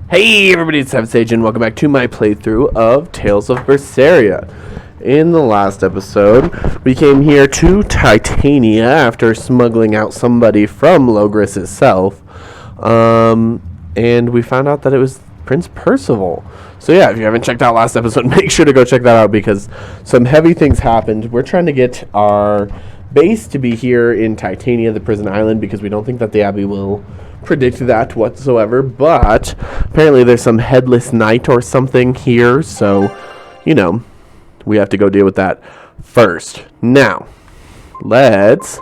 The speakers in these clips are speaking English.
Hey everybody, it's savagesageyt and welcome back to my playthrough of Tales of Berseria. In the last episode, we came here to Titania after smuggling out somebody from Logris itself. And we found out that it was Prince Percival. So yeah, if you haven't checked out last episode, make sure to go check that out because some heavy things happened. We're trying to get our base to be here in Titania, the prison island, because we don't think that the Abbey will predict that whatsoever, but apparently there's some Headless Knight or something here, so, you know, we have to go deal with that first. Now, let's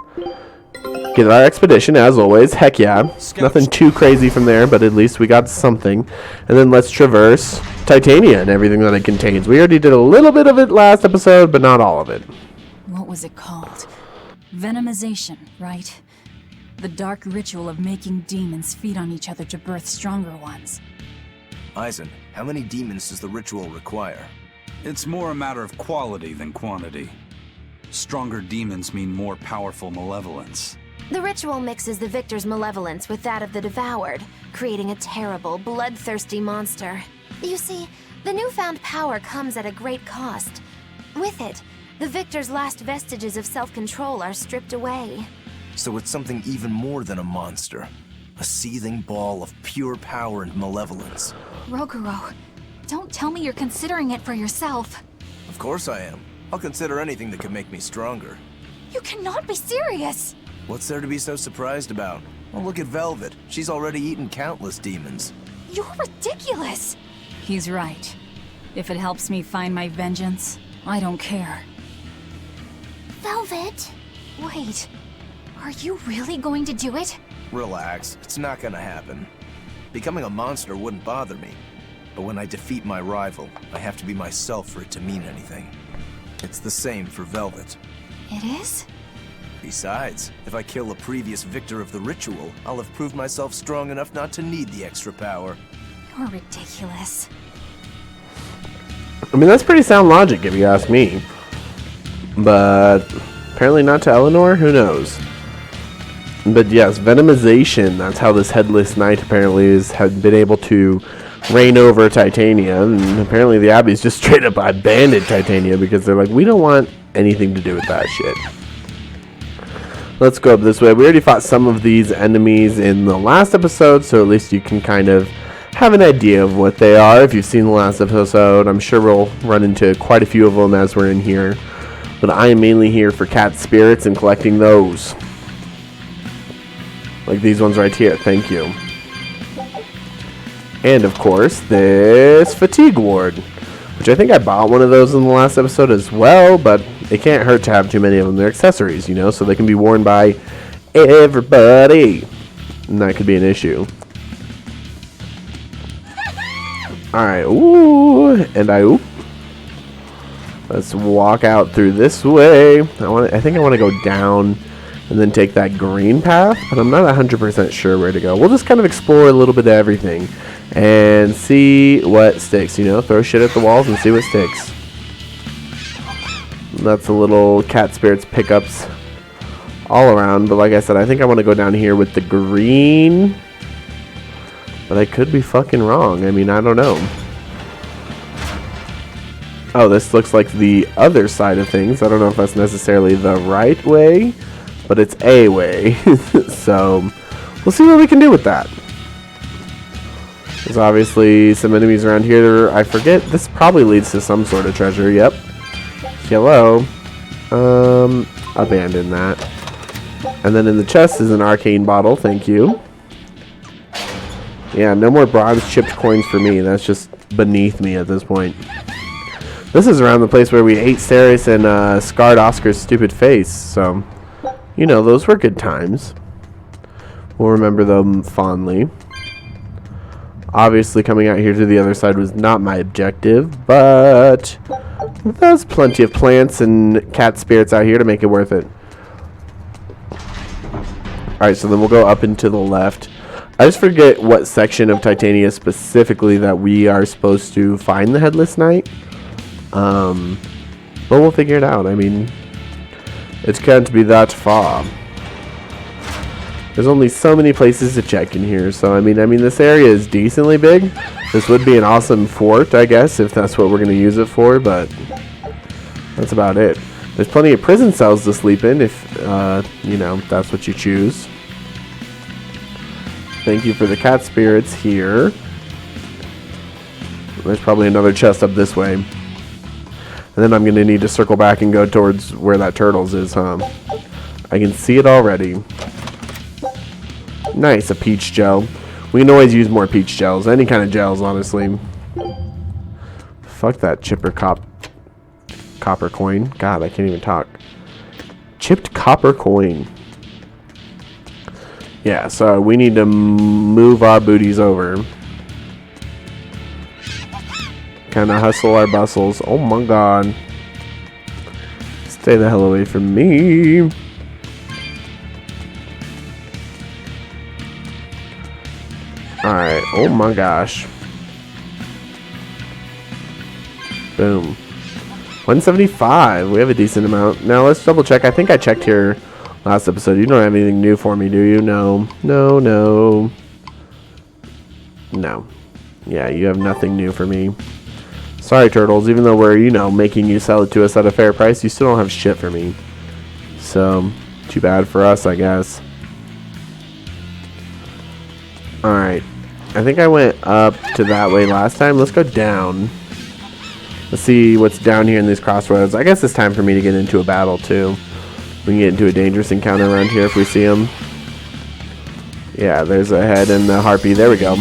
get our expedition, as always. Heck yeah. Nothing too crazy from there, but at least we got something. And then let's traverse Titania and everything that it contains. We already did a little bit of it last episode, but not all of it. What was it called? Venomization, right? The dark ritual of making demons feed on each other to birth stronger ones. Eisen, how many demons does the ritual require? It's more a matter of quality than quantity. Stronger demons mean more powerful malevolence. The ritual mixes the victor's malevolence with that of the devoured, creating a terrible, bloodthirsty monster. You see, the newfound power comes at a great cost. With it, the victor's last vestiges of self-control are stripped away. So it's something even more than a monster. A seething ball of pure power and malevolence. Roguro, don't tell me you're considering it for yourself. Of course I am. I'll consider anything that can make me stronger. You cannot be serious! What's there to be so surprised about? Well, look at Velvet. She's already eaten countless demons. You're ridiculous! He's right. If it helps me find my vengeance, I don't care. Velvet? Wait, are you really going to do it? Relax, it's not gonna happen. Becoming a monster wouldn't bother me. But when I defeat my rival, I have to be myself for it to mean anything. It's the same for Velvet. It is? Besides, if I kill a previous victor of the ritual, I'll have proved myself strong enough not to need the extra power. You're ridiculous. I mean, that's pretty sound logic if you ask me. But apparently not to Eleanor? Who knows? But yes, venomization, that's how this Headless Knight apparently has been able to reign over Titania. And apparently the Abbey's just straight up abandoned Titania because they're like, we don't want anything to do with that shit. Let's go up this way. We already fought some of these enemies in the last episode, so at least you can kind of have an idea of what they are. If you've seen the last episode, I'm sure we'll run into quite a few of them as we're in here. But I am mainly here for cat spirits and collecting those. Like these ones right here, thank you. And of course, this fatigue ward, which I think I bought one of those in the last episode as well, but it can't hurt to have too many of them. They're accessories, you know, so they can be worn by everybody. And that could be an issue. Alright, ooh, and oop. Let's walk out through this way. I think I want to go down and then take that green path, but I'm not 100% sure where to go. We'll just kind of explore a little bit of everything and see what sticks, you know, throw shit at the walls and see what sticks. That's the little cat spirits pickups all around, but like I said, I think I want to go down here with the green, but I could be fucking wrong. I mean, I don't know. Oh, this looks like the other side of things. I don't know if that's necessarily the right way, but it's a way. So we'll see what we can do with that. There's obviously some enemies around here. I forget. This probably leads to some sort of treasure. Yep. Hello. Abandon that. And then in the chest is an arcane bottle. Thank you. Yeah, no more bronze chipped coins for me. That's just beneath me at this point. This is around the place where we ate Ceres and scarred Oscar's stupid face. So, you know, those were good times. We'll remember them fondly. Obviously, coming out here to the other side was not my objective, but there's plenty of plants and cat spirits out here to make it worth it. Alright, so then we'll go up and to the left. I just forget what section of Titania specifically that we are supposed to find the Headless Knight. But we'll figure it out. I mean, it can't be that far. There's only so many places to check in here, so I mean, this area is decently big. This would be an awesome fort, I guess, if that's what we're going to use it for, but that's about it. There's plenty of prison cells to sleep in if, you know, that's what you choose. Thank you for the cat spirits here. There's probably another chest up this way. And then I'm going to need to circle back and go towards where that turtles is, huh? I can see it already. Nice, a peach gel. We can always use more peach gels. Any kind of gels, honestly. Fuck that chipper copper coin. God, I can't even talk. Chipped copper coin. Yeah, so we need to move our booties over. Kind of hustle our bustles. Oh my god. Stay the hell away from me. Alright, oh my gosh. Boom. 175. We have a decent amount. Now let's double check. I think I checked here last episode. You don't have anything new for me, do you? No. No, no. No. Yeah, you have nothing new for me. Sorry, turtles. Even though we're, you know, making you sell it to us at a fair price, you still don't have shit for me. So, too bad for us, I guess. Alright. I think I went up to that way last time. Let's go down. Let's see what's down here in these crossroads. I guess it's time for me to get into a battle, too. We can get into a dangerous encounter around here if we see them. Yeah, there's a head and a harpy. There we go.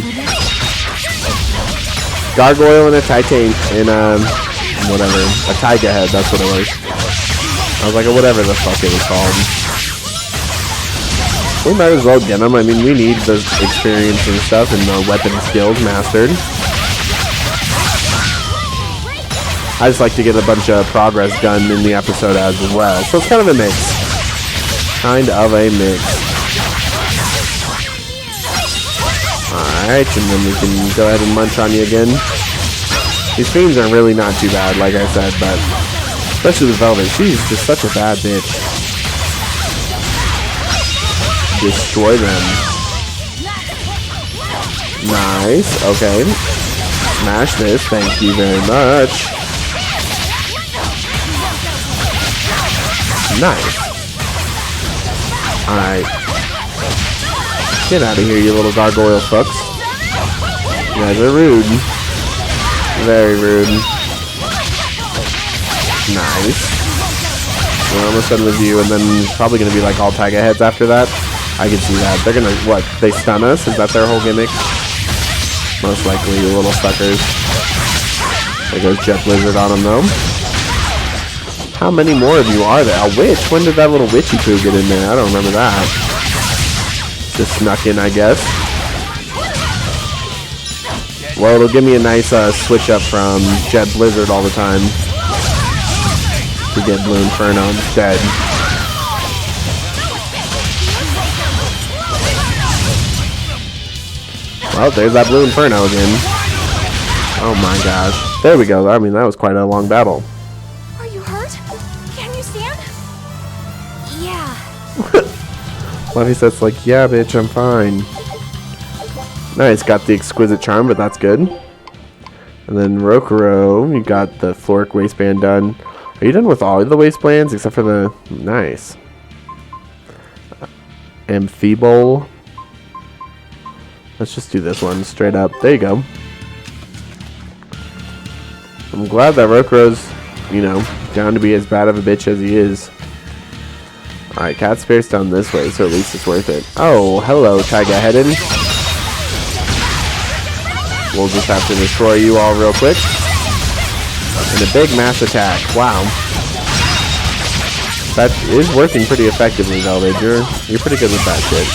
Gargoyle and a titan and whatever, a taiga head. That's what it was. I was like, whatever the fuck it was called. We might as well get them. I mean, we need the experience and stuff and the weapon skills mastered. I just like to get a bunch of progress done in the episode as well. So it's kind of a mix. Kind of a mix. Alright, and then we can go ahead and munch on you again. These fiends are really not too bad, like I said, but especially the Velvet. She's just such a bad bitch. Destroy them. Nice. Okay. Smash this. Thank you very much. Nice. Alright. Get out of here, you little gargoyle fucks. You guys are rude. Very rude. Nice. We're almost done with you, and then probably going to be like all taiga heads after that. I can see that. They're gonna, what, they stun us? Is that their whole gimmick? Most likely, you little suckers. There goes Jet Blizzard on them, though. How many more of you are there? A witch? When did that little witchy poo get in there? I don't remember that. Just snuck in, I guess. Well, it'll give me a nice switch up from Jet Blizzard all the time. To get Blue Inferno instead. Well, there's that Blue Inferno again. Oh my gosh. There we go. I mean, that was quite a long battle. Are you hurt? Can you stand? Yeah. Lavisette's like, yeah, bitch, I'm fine. Nice, got the exquisite charm, but that's good. And then Rokuro, you got the Floric waistband done. Are you done with all of the waistbands except for the... Nice. Amphibole. Let's just do this one straight up. There you go. I'm glad that Rokuro's, you know, down to be as bad of a bitch as he is. Alright, Cat Spirit's down this way, so at least it's worth it. Oh, hello, Taiga Headed. We'll just have to destroy you all real quick. And a big mass attack. Wow. That is working pretty effectively, Velvet. You're pretty good with that shit.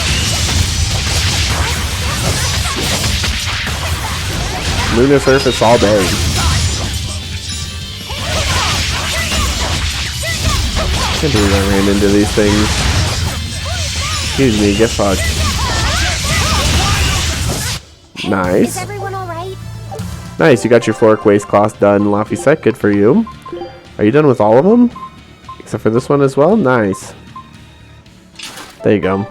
Lunar Surface all day. I can't believe I ran into these things. Excuse me, get fucked. Nice. Is everyone alright? Nice, you got your Floric waistcloth done, Laphicet, good for you. Are you done with all of them? Except for this one as well? Nice. There you go.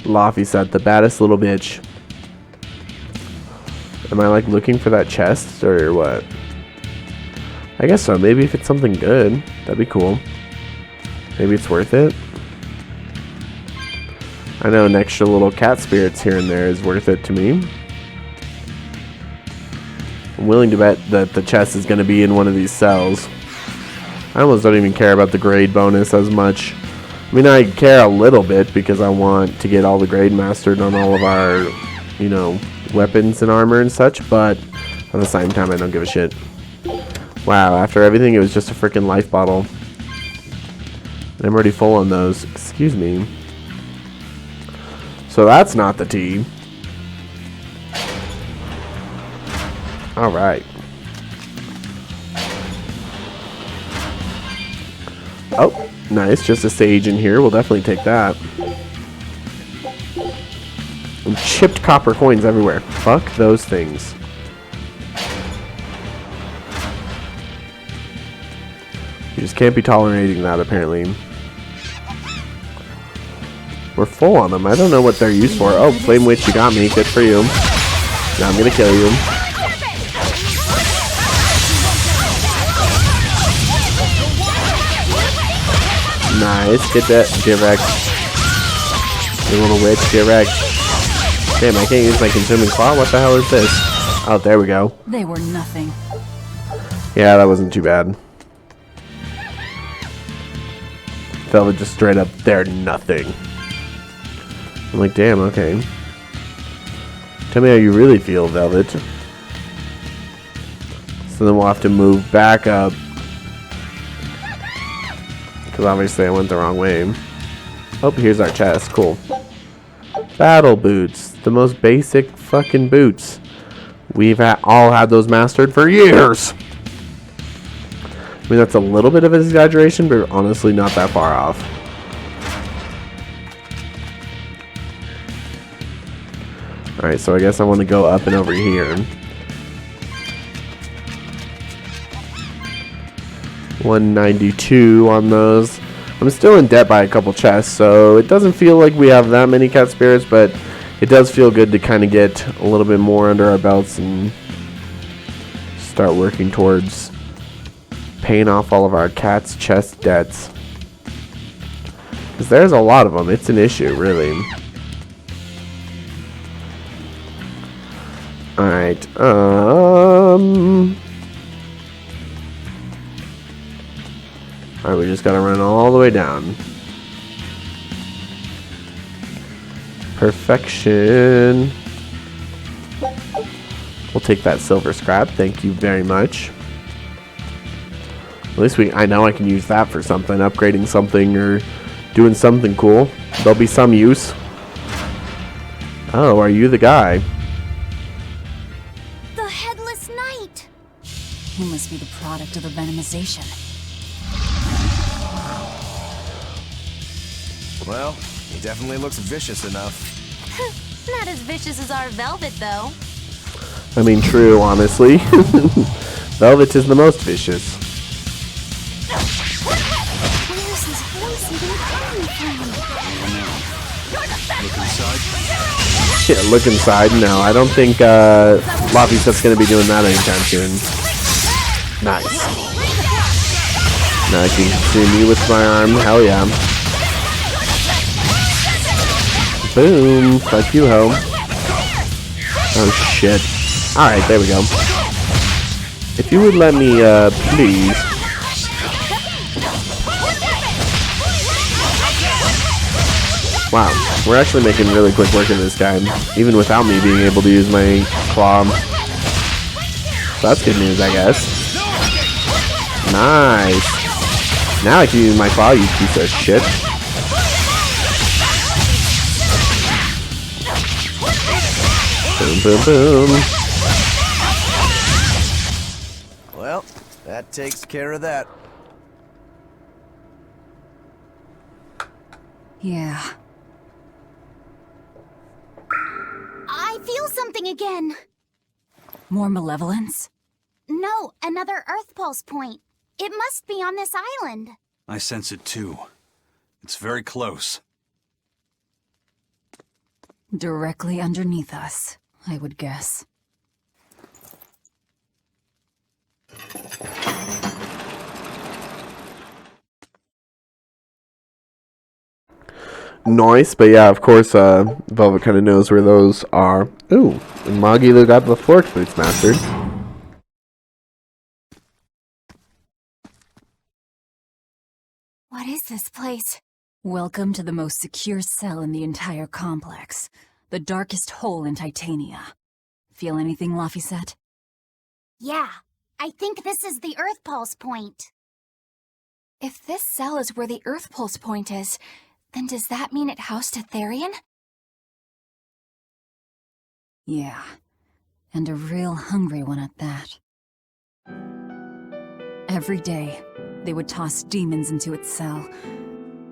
Laffy said, the baddest little bitch. Am I like looking for that chest or what? I guess so. Maybe if it's something good, that'd be cool. Maybe it's worth it. I know an extra little cat spirits here and there is worth it to me. I'm willing to bet that the chest is going to be in one of these cells. I almost don't even care about the grade bonus as much. I mean, I care a little bit because I want to get all the grade mastered on all of our, you know, weapons and armor and such, but at the same time, I don't give a shit. Wow, after everything, it was just a freaking life bottle. And I'm already full on those. Excuse me. So that's not the tea. Alright. Oh, nice. Just a sage in here. We'll definitely take that. And chipped copper coins everywhere. Fuck those things. You just can't be tolerating that, apparently. We're full on them. I don't know what they're used for. Oh, Flame Witch, you got me. Good for you. Now I'm gonna kill you. Nice. Get that. Get wrecked. You little witch. Get wrecked. Damn, I can't use my Consuming Claw. What the hell is this? Oh, there we go. They were nothing. Yeah, that wasn't too bad. Velvet just straight up, they're nothing. I'm like, damn, okay. Tell me how you really feel, Velvet. So then we'll have to move back up. Because obviously I went the wrong way. Oh, here's our chest. Cool. Battle boots. The most basic fucking boots. We've all had those mastered for years. I mean, that's a little bit of an exaggeration, but honestly not that far off. Alright, so I guess I want to go up and over here. 192 on those. I'm still in debt by a couple chests, so it doesn't feel like we have that many cat spirits, but it does feel good to kind of get a little bit more under our belts and start working towards paying off all of our cat's chest debts. Because there's a lot of them. It's an issue, really. Alright, Alright, we just gotta run all the way down. Perfection. We'll take that silver scrap. Thank you very much. At least I know I can use that for something. Upgrading something or doing something cool. There'll be some use. Oh, are you the guy? The Headless Knight! He must be the product of the venomization. Well, he definitely looks vicious enough. Not as vicious as our Velvet, though. I mean, true, honestly. Velvet is the most vicious. Where's his voice even coming from? Look inside. Yeah, look inside. No, I don't think Laffy's just going to be doing that anytime soon. Nice. Now I can consume you with my arm. Hell yeah. Boom. Fuck you, ho. Oh, shit. Alright, there we go. If you would let me, please. Wow, we're actually making really quick work of this guy, even without me being able to use my claw. So that's good news, I guess. Nice. Now I can use my claw, you piece of shit. Boom, boom, boom. Well, that takes care of that. Yeah. I feel something again. More malevolence? No, another Earth Pulse point. It must be on this island. I sense it too. It's very close. Directly underneath us, I would guess. Nice, but yeah, of course, Velvet kind of knows where those are. Ooh, and Magi got the Fork Boots mastered. What is this place? Welcome to the most secure cell in the entire complex. The darkest hole in Titania. Feel anything, Laphicet? Yeah, I think this is the Earth Pulse point. If this cell is where the Earth Pulse point is, then does that mean it housed a Therian? Yeah, and a real hungry one at that. Every day, they would toss demons into its cell.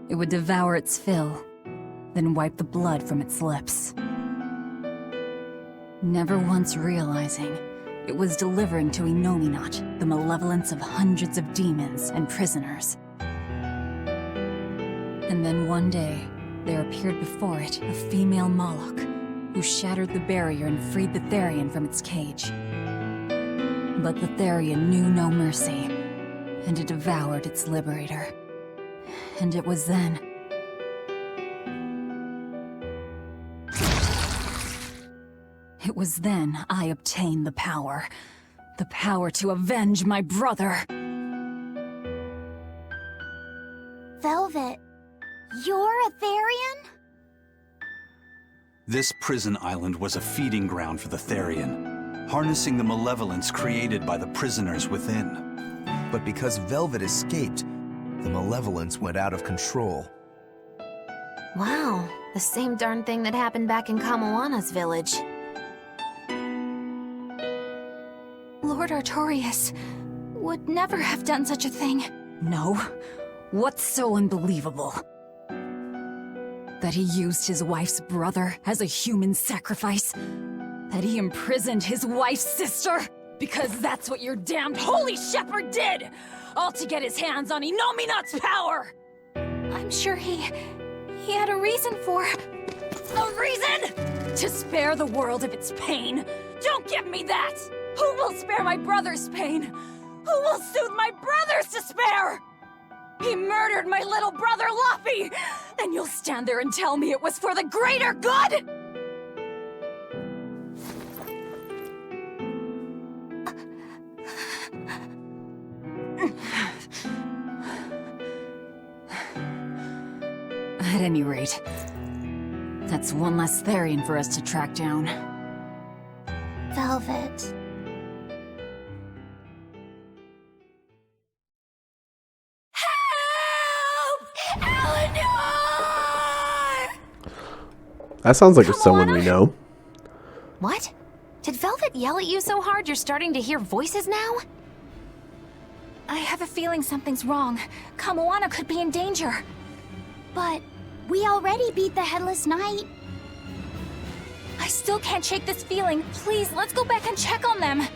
It would devour its fill, then wipe the blood from its lips. Never once realizing, it was delivering to Inominat the malevolence of hundreds of demons and prisoners. And then one day, there appeared before it a female Moloch, who shattered the barrier and freed the Therian from its cage. But the Therian knew no mercy, and it devoured its liberator. And it was then... It was then I obtained the power. The power to avenge my brother. Velvet, you're a Therian? This prison island was a feeding ground for the Therian, harnessing the malevolence created by the prisoners within. But because Velvet escaped, the malevolence went out of control. Wow, the same darn thing that happened back in Kamawana's village. Lord Artorias would never have done such a thing. No? What's so unbelievable? That he used his wife's brother as a human sacrifice? That he imprisoned his wife's sister? Because that's what your damned holy shepherd did! All to get his hands on Inominat's power! I'm sure he had a reason for... A reason? To spare the world of its pain? Don't give me that! Who will spare my brother's pain? Who will soothe my brother's despair? He murdered my little brother, Laffy! And you'll stand there and tell me it was for the greater good? At any rate, that's one less Therian for us to track down. Velvet. That sounds like someone we know. What? Did Velvet yell at you so hard you're starting to hear voices now? I have a feeling something's wrong. Kamawana could be in danger. But we already beat the Headless Knight. I still can't shake this feeling. Please, let's go back and check on them.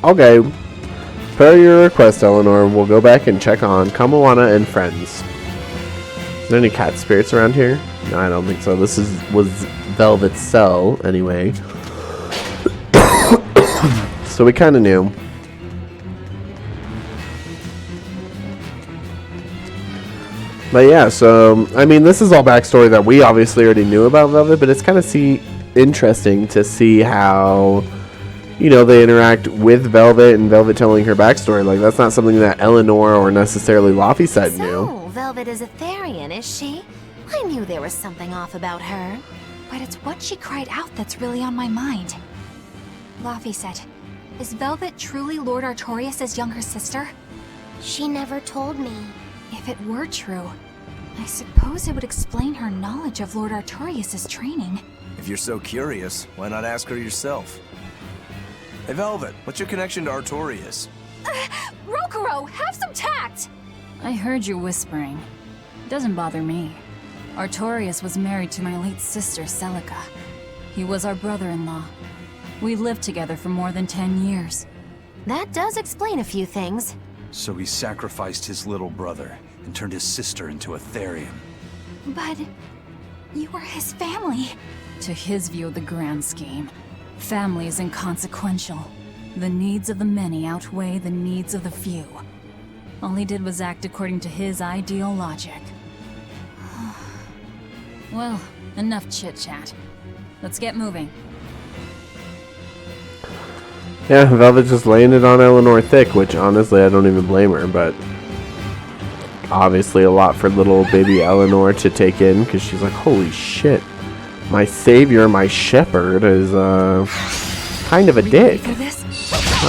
Okay. Per your request, Eleanor, we'll go back and check on Kamawana and friends. Is there any cat spirits around here? No, I don't think so. This was Velvet's cell, anyway. So we kind of knew. But yeah, so, I mean, this is all backstory that we obviously already knew about Velvet, but it's kind of interesting to see how, you know, they interact with Velvet and Velvet telling her backstory. Like, that's not something that Eleanor or necessarily Laphicet knew. So, Velvet is a Therian, is she? I knew there was something off about her. But it's what she cried out that's really on my mind. Laphicet, is Velvet truly Lord Artorias' younger sister? She never told me. If it were true, I suppose it would explain her knowledge of Lord Artorias' training. If you're so curious, why not ask her yourself? Hey, Velvet, what's your connection to Artorias? Rokuro, have some tact! I heard you whispering. It doesn't bother me. Artorias was married to my late sister, Celica. He was our brother-in-law. We lived together for more than 10 years. That does explain a few things. So he sacrificed his little brother and turned his sister into a Therian. But you were his family. To his view of the grand scheme, family is inconsequential. The needs of the many outweigh the needs of the few. All he did was act according to his ideal logic. Well, enough chit-chat. Let's get moving. Yeah, Velvet just landed on Eleanor thick, which honestly I don't even blame her, but obviously a lot for little baby Eleanor to take in, because she's like, holy shit, my savior, my shepherd is kind of a dick.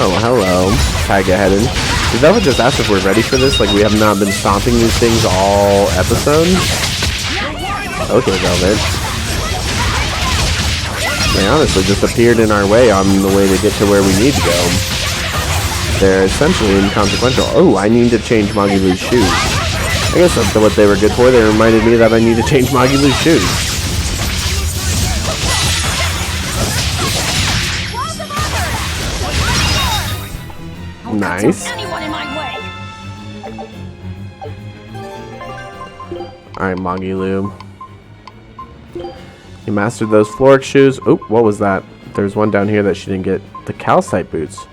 Oh, hello. Tag ahead in. Did Velvet just ask if we're ready for this? Like we have not been stomping these things all episode? Okay, Velvet. They honestly just appeared in our way on the way to get to where we need to go. They're essentially inconsequential. Oh, I need to change Magilu's shoes. I guess that's what they were good for. They reminded me that I need to change Magilu's shoes. Nice. Alright, Magilu. You mastered those Floric shoes. Oh, what was that? There's one down here that she didn't get. The calcite boots.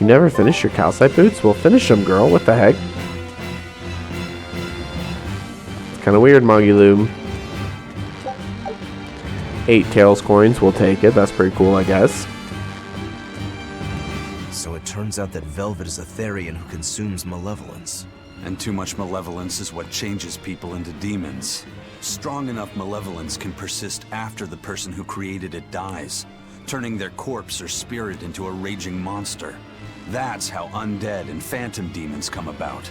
You never finished your calcite boots? Well, finish them, girl. What the heck? It's kind of weird, Magilu. 8 Tails coins. We'll take it. That's pretty cool, I guess. So it turns out that Velvet is a Therian who consumes malevolence. And too much malevolence is what changes people into demons. Strong enough malevolence can persist after the person who created it dies, turning their corpse or spirit into a raging monster. That's how undead and phantom demons come about.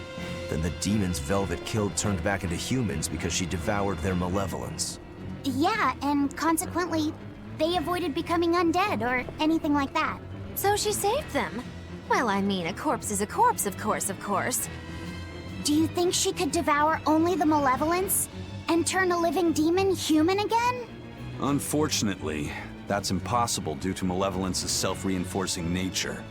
Then the demons Velvet killed turned back into humans because she devoured their malevolence. Yeah, and consequently, they avoided becoming undead or anything like that. So she saved them. Well, I mean, a corpse is a corpse, of course, of course. Do you think she could devour only the malevolence and turn a living demon human again? Unfortunately, that's impossible due to malevolence's self-reinforcing nature.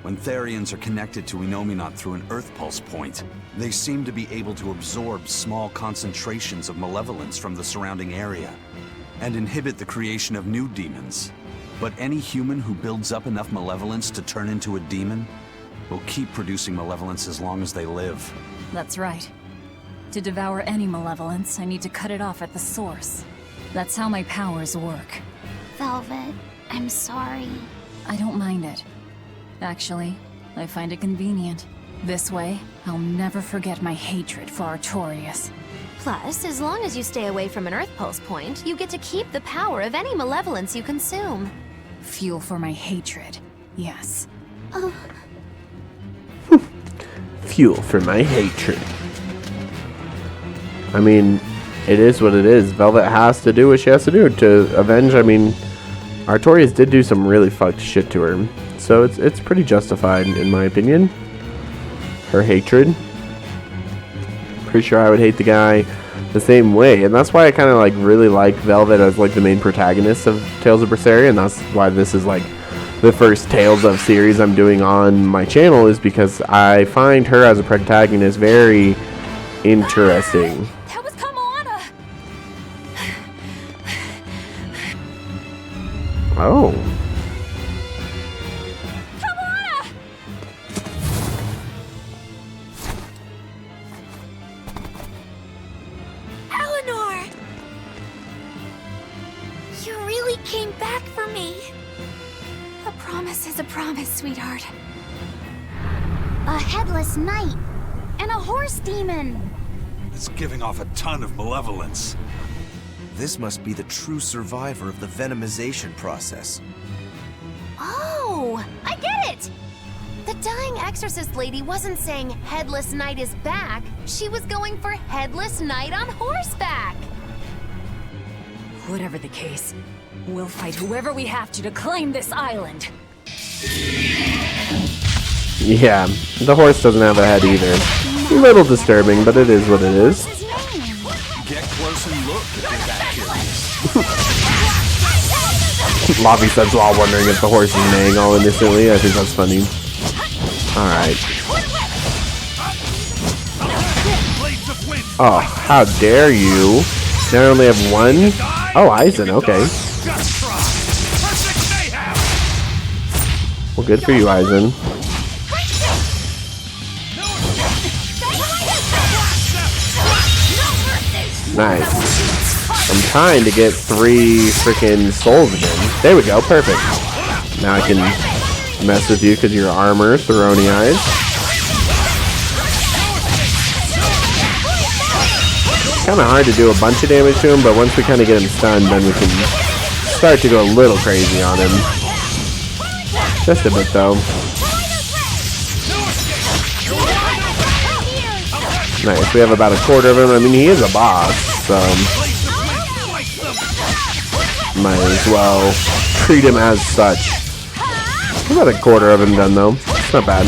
When Therians are connected to Enominat through an Earth Pulse point, they seem to be able to absorb small concentrations of malevolence from the surrounding area, and inhibit the creation of new demons. But any human who builds up enough malevolence to turn into a demon will keep producing malevolence as long as they live. That's right. To devour any malevolence, I need to cut it off at the source. That's how my powers work. Velvet, I'm sorry. I don't mind it. Actually, I find it convenient. This way, I'll never forget my hatred for Artorias. Plus, as long as you stay away from an Earth Pulse point, you get to keep the power of any malevolence you consume. Fuel for my hatred, yes. Fuel for my hatred. I mean, it is what it is. Velvet has to do what she has to do to avenge. I mean, Artorias did do some really fucked shit to her. So it's pretty justified, in my opinion. Her hatred. Pretty sure I would hate the guy the same way. And that's why I kind of like really like Velvet as like the main protagonist of Tales of Berseria. And that's why this is like the first Tales of series I'm doing on my channel, is because I find her as a protagonist very interesting. That was Kamala! Oh. Kamala! Eleanor! You really came back for me. A promise is a promise, sweetheart. A Headless Knight and a horse demon. It's giving off a ton of malevolence. This must be the true survivor of the venomization process. Oh, I get it! The dying exorcist lady wasn't saying Headless Knight is back. She was going for Headless Knight on horseback. Whatever the case, we'll fight whoever we have to claim this island. Yeah, the horse doesn't have a head either. A little disturbing, but it is what it is. Get close and look if you're that curious. Lobby says while wondering if the horse is neighing all innocently. I think that's funny. Alright. Oh, how dare you Now I only have one. Oh, Aizen, okay. Well, good for you, Aizen. Nice. I'm trying to get 3 freaking souls again. There we go, perfect. Now I can mess with you because your armor, Throny Eyes. Kind of hard to do a bunch of damage to him, but once we kind of get him stunned, then we can start to go a little crazy on him. Just a bit, though. Nice, we have about a quarter of him. I mean, he is a boss, so might as well treat him as such. About a quarter of him done, though. It's not bad.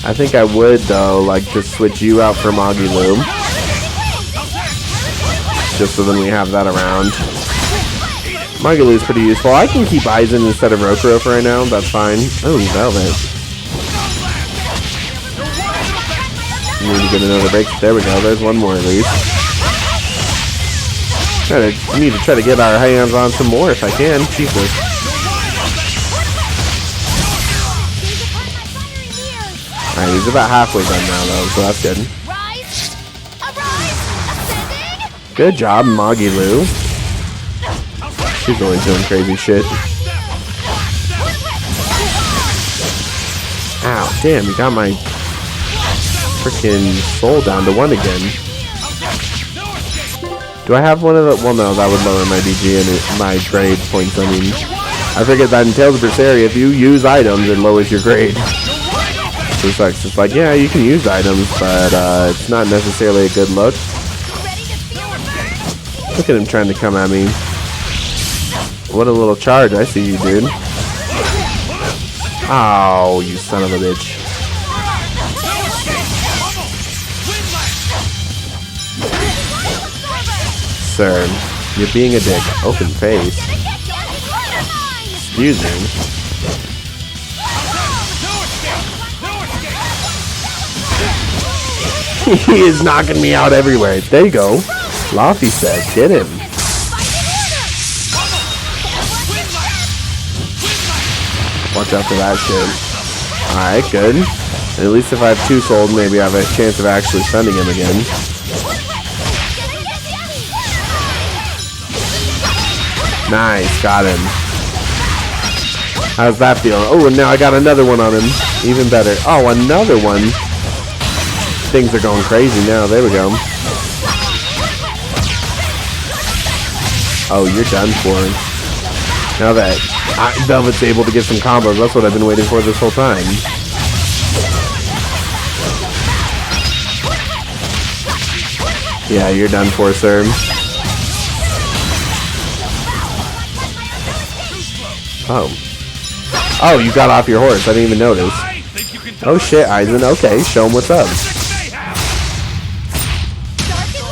I think I would, though, like, just switch you out for Magilu. Just so then we have that around. Magilu's pretty useful. I can keep Aizen instead of Rokuro for right now. That's fine. Oh, Velvet. Need to get another break. There we go. There's one more at least. I need to try to get our hands on some more if I can. Jesus. Alright, he's about halfway done now though, so that's good. Good job, Magilu. She's always doing crazy shit. Ow, damn, you got my freaking soul down to 1 again. Do I have one of the... Well, no, that would lower my DG and my grade points. I mean, I figured that in Tales of Berseria, if you use items, it lowers your grade. So it sucks. It's like, yeah, you can use items, but it's not necessarily a good look. Look at him trying to come at me. What a little charge. I see you, dude. Oh, you son of a bitch. Sir, you're being a dick. Open face. Excuse me. He is knocking me out everywhere. There you go. Laffy said, get him. Watch out for that shit. Alright, good. At least if I have 2 sold, maybe I have a chance of actually sending him again. Nice, got him. How's that feel? Oh, and now I got another one on him. Even better. Oh, another one. Things are going crazy now. There we go. Oh, you're done for. Now that Velvet's able to get some combos, that's what I've been waiting for this whole time. Yeah, you're done for, sir. Oh. Oh, you got off your horse. I didn't even notice. Oh shit, Aizen. Okay, show him what's up.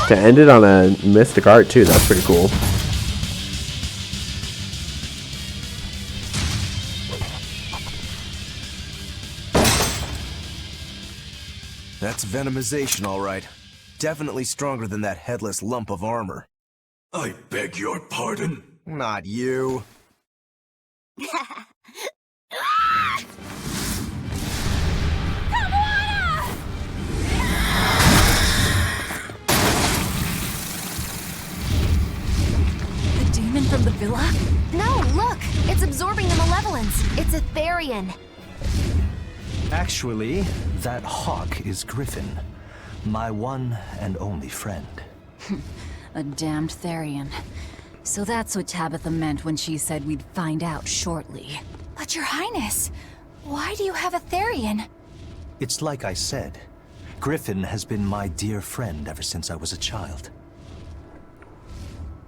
To end it on a mystic art too, that's pretty cool. That's venomization, all right. Definitely stronger than that headless lump of armor. I beg your pardon? Not you. The demon from the villa? No, look! It's absorbing the malevolence. It's a Therian. Actually, that hawk is Griffin. My one and only friend. A damned Therian. So that's what Tabitha meant when she said we'd find out shortly. But your highness, why do you have a Therian? It's like I said. Griffin has been my dear friend ever since I was a child.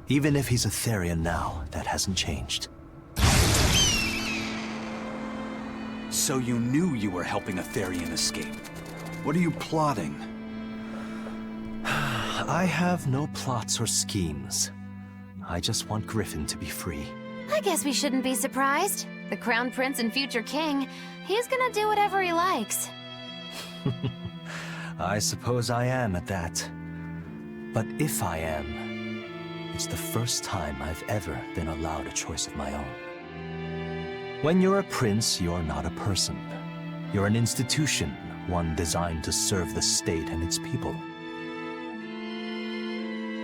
Even if he's a Therian now, that hasn't changed. So you knew you were helping a Therian escape. What are you plotting? I have no plots or schemes. I just want Griffin to be free. I guess we shouldn't be surprised. The Crown Prince and future King, he's gonna do whatever he likes. I suppose I am at that. But if I am, it's the first time I've ever been allowed a choice of my own. When you're a prince, you're not a person. You're an institution, one designed to serve the state and its people.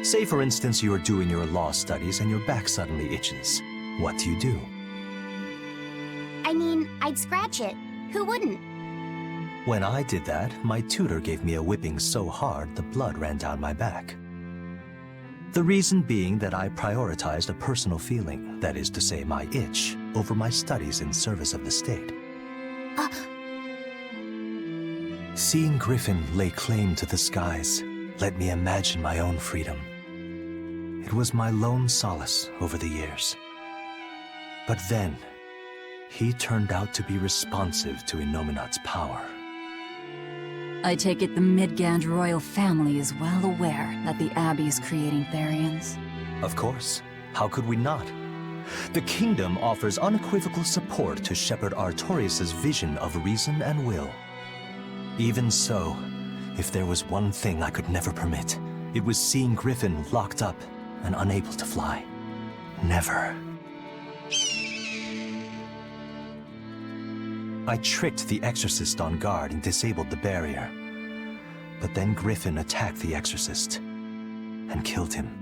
Say, for instance, you're doing your law studies and your back suddenly itches. What do? I mean, I'd scratch it. Who wouldn't? When I did that, my tutor gave me a whipping so hard the blood ran down my back. The reason being that I prioritized a personal feeling, that is to say my itch, over my studies in service of the state. Seeing Griffin lay claim to the skies let me imagine my own freedom. It was my lone solace over the years. But then, he turned out to be responsive to Innominat's power. I take it the Midgand royal family is well aware that the Abbey is creating Therians. Of course. How could we not? The kingdom offers unequivocal support to shepherd Artorias' vision of reason and will. Even so, if there was one thing I could never permit, it was seeing Griffin locked up and unable to fly. Never. I tricked the Exorcist on guard and disabled the barrier. But then Griffin attacked the Exorcist and killed him.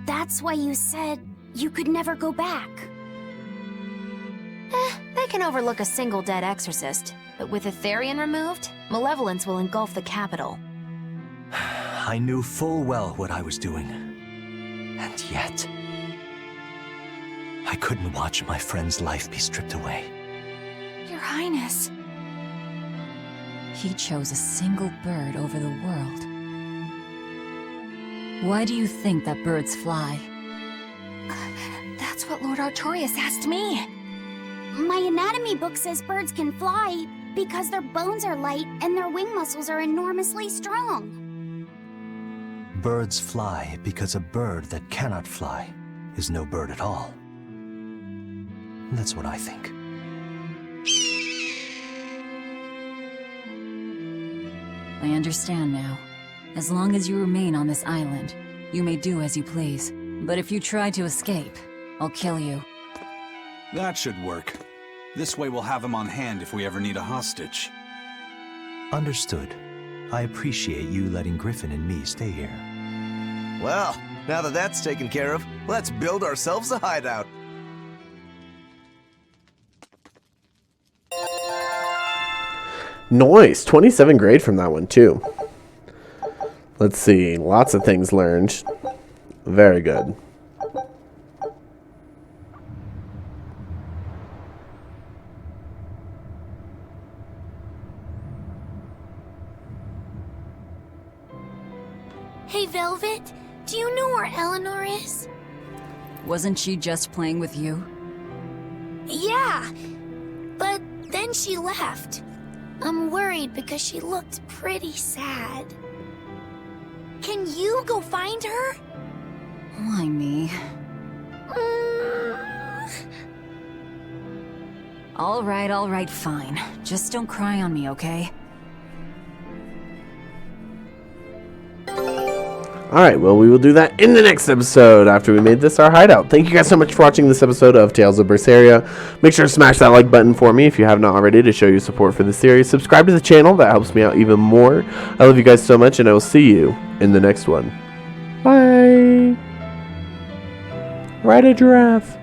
That's why you said you could never go back. They can overlook a single dead Exorcist, but with a Therian removed, malevolence will engulf the capital. I knew full well what I was doing. And yet, I couldn't watch my friend's life be stripped away. Your Highness. He chose a single bird over the world. Why do you think that birds fly? That's what Lord Artorias asked me. My anatomy book says birds can fly because their bones are light and their wing muscles are enormously strong. Birds fly because a bird that cannot fly is no bird at all. That's what I think. I understand now. As long as you remain on this island, you may do as you please. But if you try to escape, I'll kill you. That should work. This way we'll have him on hand if we ever need a hostage. Understood. I appreciate you letting Griffin and me stay here. Well, now that that's taken care of, let's build ourselves a hideout. Nice. 27 grade from that one, too. Let's see. Lots of things learned. Very good. Hey, Velvet, do you know where Eleanor is? Wasn't she just playing with you? Yeah, but then she left. I'm worried because she looked pretty sad. Can you go find her? Why me? All right, fine. Just don't cry on me, okay? Alright, well, we will do that in the next episode after we made this our hideout. Thank you guys so much for watching this episode of Tales of Berseria. Make sure to smash that like button for me if you have not already to show your support for the series. Subscribe to the channel, that helps me out even more. I love you guys so much, and I will see you in the next one. Bye! Ride a giraffe.